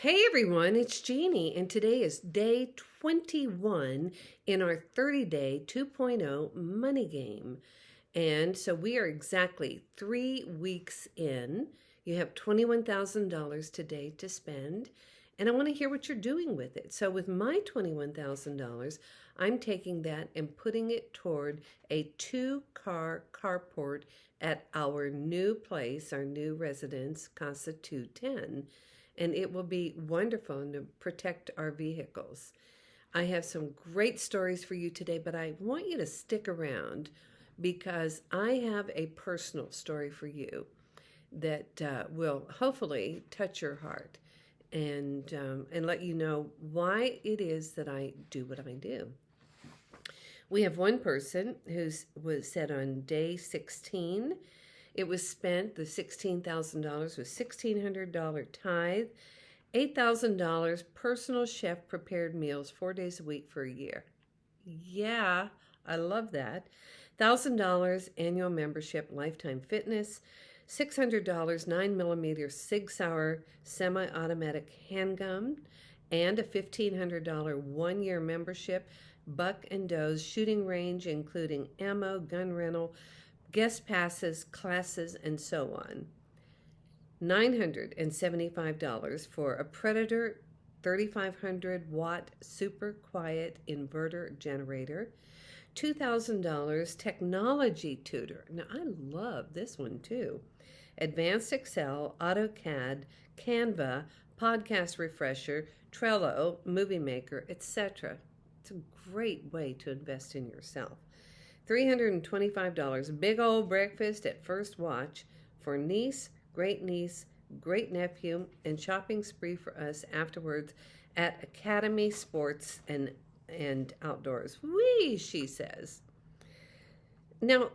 Hey everyone, it's Jeannie, and today is day 21 in our 30-day 2.0 money game. And so we are exactly 3 weeks in. You have $21,000 today to spend, and I want to hear what you're doing with it. So, with my $21,000, I'm taking that and putting it toward a two-car carport at our new place, our new residence, Casa 210, and it will be wonderful to protect our vehicles. I have some great stories for you today, but I want you to stick around because I have a personal story for you that will hopefully touch your heart and let you know why it is that I do what I do. We have one person who was said on day 16. It was spent, the $16,000 was $1,600 tithe, $8,000 personal chef prepared meals 4 days a week for a year. Yeah, I love that. $1,000 annual membership, Lifetime Fitness, $600 9mm Sig Sauer semi-automatic handgun, and a $1,500 one-year membership, Buck and Doe's shooting range, including ammo, gun rental, guest passes, classes, and so on. $975 for a Predator 3,500 watt super quiet inverter generator. $2,000 technology tutor. Now, I love this one too. Advanced Excel, AutoCAD, Canva, podcast refresher, Trello, movie maker, etc. It's a great way to invest in yourself. $325, big old breakfast at First Watch for niece, great nephew, and shopping spree for us afterwards at Academy Sports and Outdoors. Whee, she says. Now,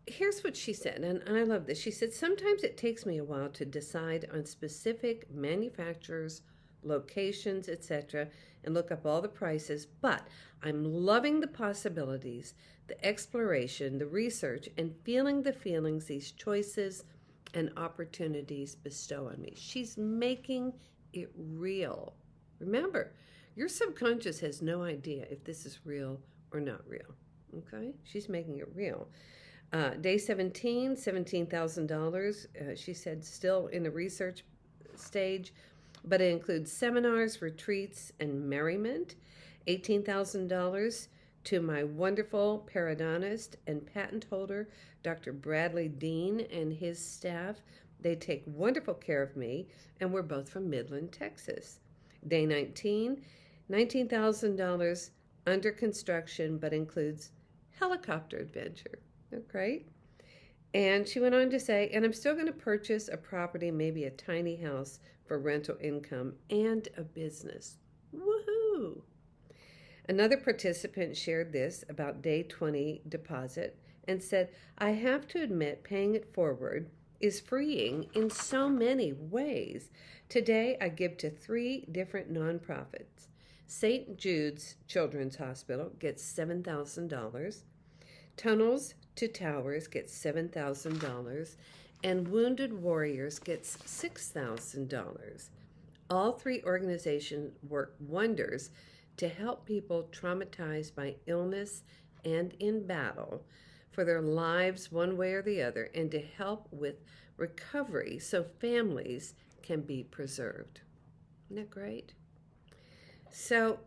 here's what she said, and I love this. She said, sometimes it takes me a while to decide on specific manufacturers, locations, etc., and look up all the prices, but I'm loving the possibilities, the exploration, the research, and feeling the feelings these choices and opportunities bestow on me. She's making it real. Remember, your subconscious has no idea if this is real or not real. Okay? She's making it real. Day 17, $17,000. She said still in the research stage, but it includes seminars, retreats, and merriment. $18,000 to my wonderful periodontist and patent holder, Dr. Bradley Dean, and his staff. They take wonderful care of me, and we're both from Midland, Texas. Day 19, $19,000 under construction, but includes helicopter adventure. Great. And she went on to say, and I'm still going to purchase a property, maybe a tiny house for rental income and a business. Woohoo! Another participant shared this about day 20 deposit and said, I have to admit paying it forward is freeing in so many ways. Today I give to 3 different nonprofits. St. Jude's Children's Hospital gets $7,000. Tunnels to Towers gets $7,000, and Wounded Warriors gets $6,000. All 3 organizations work wonders to help people traumatized by illness and in battle for their lives one way or the other, and to help with recovery so families can be preserved. Isn't that great? So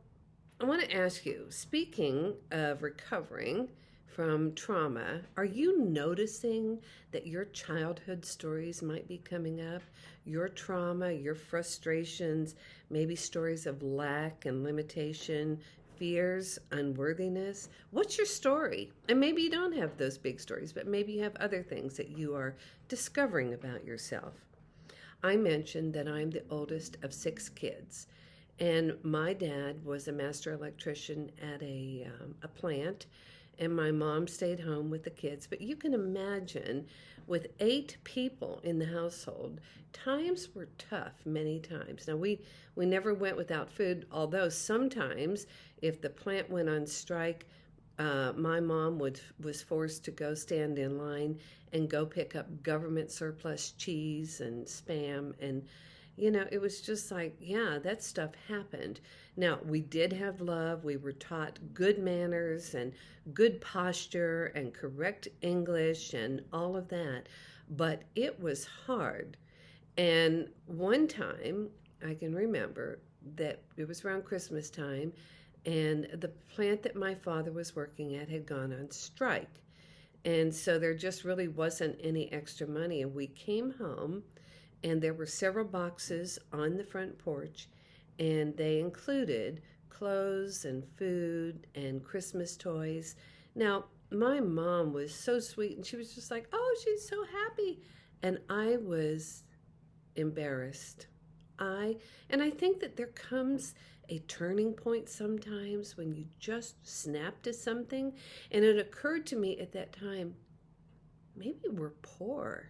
I want to ask you, speaking of recovering from trauma, are you noticing that your childhood stories might be coming up? Your trauma, your frustrations, maybe stories of lack and limitation, fears, unworthiness. What's your story? And maybe you don't have those big stories, but maybe you have other things that you are discovering about yourself. I mentioned that I'm the oldest of 6 kids, and my dad was a master electrician at a plant, and my mom stayed home with the kids. But you can imagine, with 8 people in the household, times were tough many times. Now, we never went without food, although sometimes if the plant went on strike, my mom was forced to go stand in line and go pick up government surplus cheese and Spam, and it was just like, yeah, that stuff happened. Now, we did have love. We were taught good manners and good posture and correct English and all of that. But it was hard. And one time, I can remember that it was around Christmas time, and the plant that my father was working at had gone on strike. And so there just really wasn't any extra money. And we came home, and there were several boxes on the front porch, and they included clothes and food and Christmas toys. Now, my mom was so sweet, and she was just like, oh, she's so happy. And I was embarrassed. I think that there comes a turning point sometimes when you just snap to something, and it occurred to me at that time, maybe we're poor.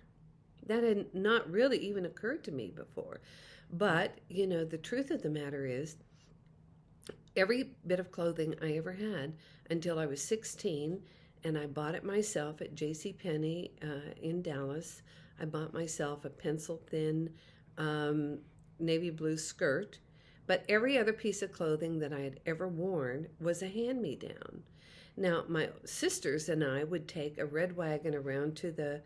That had not really even occurred to me before. But, the truth of the matter is, every bit of clothing I ever had until I was 16, and I bought it myself at J.C. Penney in Dallas. I bought myself a pencil thin navy blue skirt, but every other piece of clothing that I had ever worn was a hand-me-down. Now, my sisters and I would take a red wagon around to the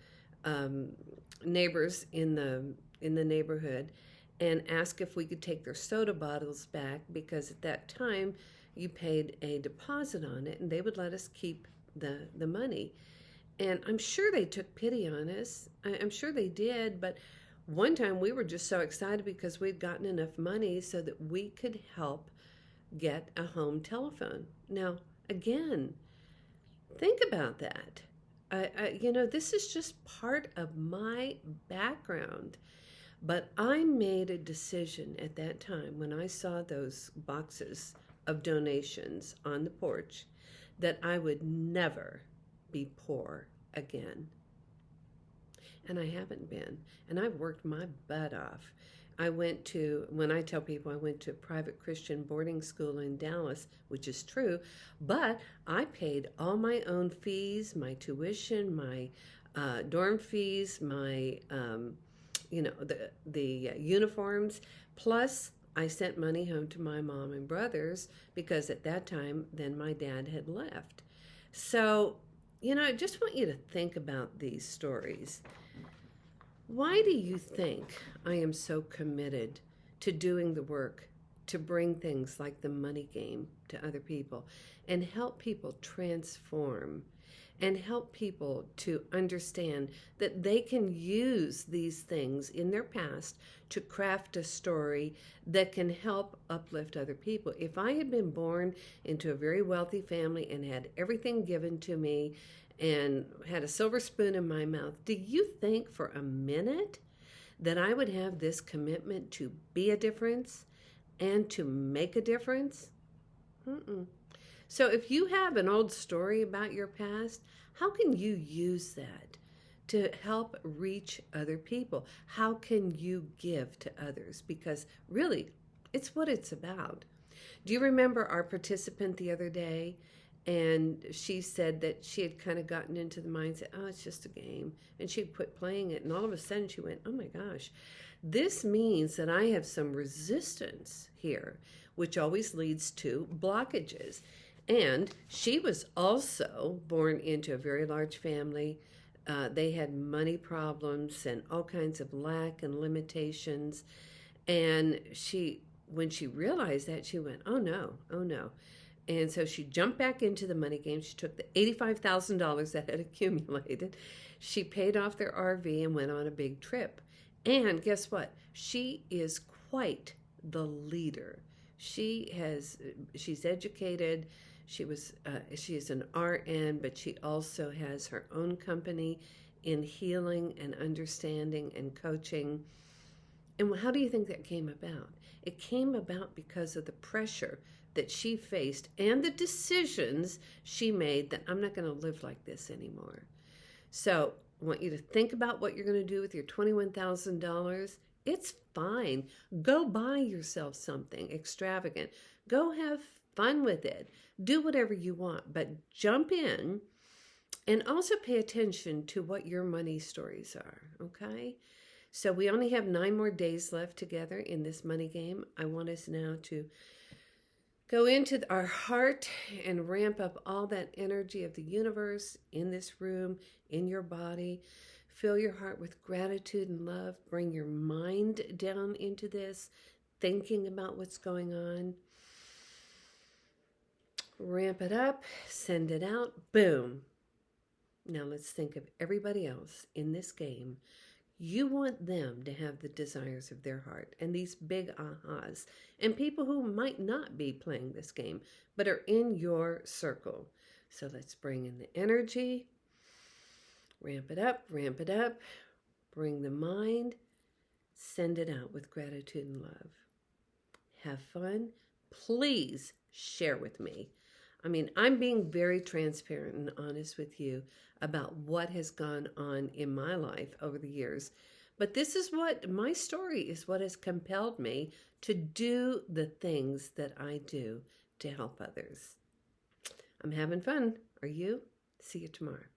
neighbors in the neighborhood and ask if we could take their soda bottles back, because at that time you paid a deposit on it and they would let us keep the money. And I'm sure they took pity on us. I'm sure they did, but one time we were just so excited because we'd gotten enough money so that we could help get a home telephone. Now, again, think about that. This is just part of my background. But I made a decision at that time when I saw those boxes of donations on the porch that I would never be poor again. And I haven't been. And I've worked my butt off. When I tell people I went to a private Christian boarding school in Dallas, which is true, but I paid all my own fees, my tuition, my dorm fees, my, the uniforms, plus I sent money home to my mom and brothers because at that time, then my dad had left. So, I just want you to think about these stories. Why do you think I am so committed to doing the work to bring things like the money game to other people and help people transform and help people to understand that they can use these things in their past to craft a story that can help uplift other people? If I had been born into a very wealthy family and had everything given to me and had a silver spoon in my mouth, do you think for a minute that I would have this commitment to be a difference and to make a difference? Mm-mm. So if you have an old story about your past, how can you use that to help reach other people? How can you give to others? Because really, it's what it's about. Do you remember our participant the other day? And she said that she had kind of gotten into the mindset, oh, it's just a game. And she'd quit playing it. And all of a sudden she went, oh my gosh, this means that I have some resistance here, which always leads to blockages. And she was also born into a very large family. They had money problems and all kinds of lack and limitations. And when she realized that, she went, oh no, oh no. And so she jumped back into the money game. She took the $85,000 that had accumulated. She paid off their RV and went on a big trip. And guess what? She is quite the leader. She's educated. She is an RN, but she also has her own company in healing and understanding and coaching. And how do you think that came about? It came about because of the pressure that she faced and the decisions she made that I'm not going to live like this anymore. So I want you to think about what you're going to do with your $21,000. It's fine. Go buy yourself something extravagant. Go have fun with it. Do whatever you want, but jump in and also pay attention to what your money stories are, okay? So we only have 9 more days left together in this money game. I want us now to go into our heart and ramp up all that energy of the universe in this room, in your body. Fill your heart with gratitude and love. Bring your mind down into this, thinking about what's going on. Ramp it up, send it out, boom. Now let's think of everybody else in this game. You want them to have the desires of their heart and these big ahas, and people who might not be playing this game but are in your circle. So let's bring in the energy, ramp it up, bring the mind, send it out with gratitude and love. Have fun. Please share with me. I mean, I'm being very transparent and honest with you about what has gone on in my life over the years. But this is what my story is, what has compelled me to do the things that I do to help others. I'm having fun. Are you? See you tomorrow.